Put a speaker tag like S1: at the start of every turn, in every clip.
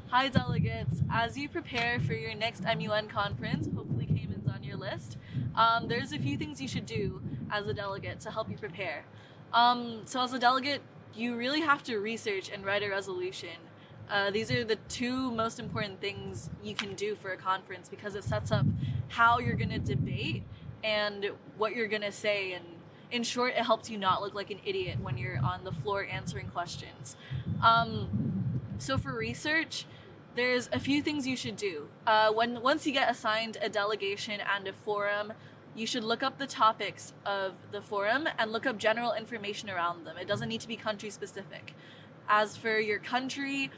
S1: Hi delegates, as you prepare for your next MUN conference, hopefully KAMUN-ED's on your list, there's a few things you should do as a delegate to help you prepare. So as a delegate, you really have to research and write a resolution. These are the two most important things you can do for a conference because it sets up how you're going to debate and what you're going to say, and in short, it helps you not look like an idiot when you're on the floor answering questions. So for research, there's a few things you should do. Once you get assigned a delegation and a forum, you should look up the topics of the forum and look up general information around them. It doesn't need to be country specific. As for your country,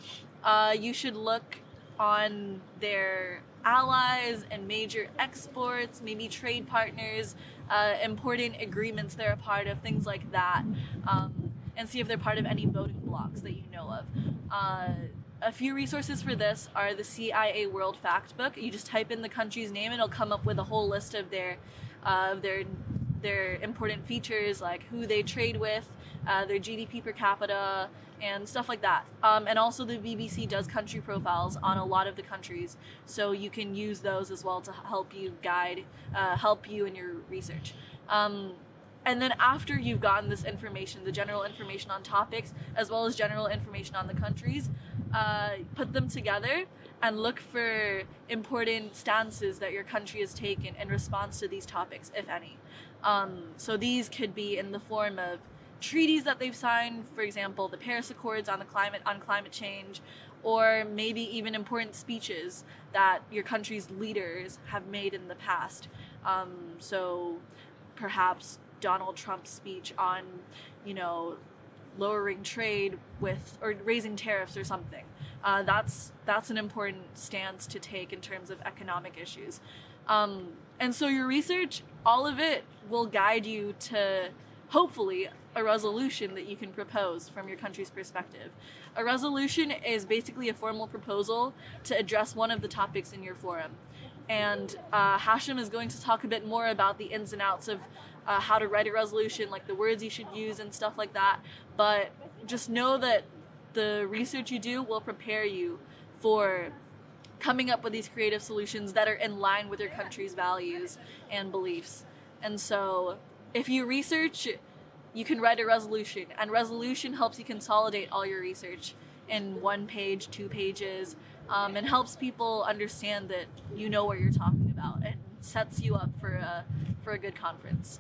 S1: you should look on their allies and major exports, maybe trade partners, important agreements they're a part of, things like that, and see if they're part of any voting blocs that you know of. A few resources for this are the CIA World Factbook. You just type in the country's name and it'll come up with a whole list of their important features, like who they trade with, their GDP per capita, and stuff like that. And also the BBC does country profiles on a lot of the countries, so you can use those as well to help you help you in your research. And then after you've gotten this information, the general information on topics, as well as general information on the countries, put them together and look for important stances that your country has taken in response to these topics, if any. So these could be in the form of treaties that they've signed, for example, the Paris Accords on climate change, or maybe even important speeches that your country's leaders have made in the past. So perhaps Donald Trump's speech on, lowering trade or raising tariffs or something. That's an important stance to take in terms of economic issues. And so your research, all of it will guide you to, hopefully, a resolution that you can propose from your country's perspective. A resolution is basically a formal proposal to address one of the topics in your forum. And Hashim is going to talk a bit more about the ins and outs of how to write a resolution, like the words you should use and stuff like that. But just know that the research you do will prepare you for coming up with these creative solutions that are in line with your country's values and beliefs. And so if you research, you can write a resolution, and resolution helps you consolidate all your research in 1 page, 2 pages, and helps people understand that you know what you're talking about and sets you up for a good conference.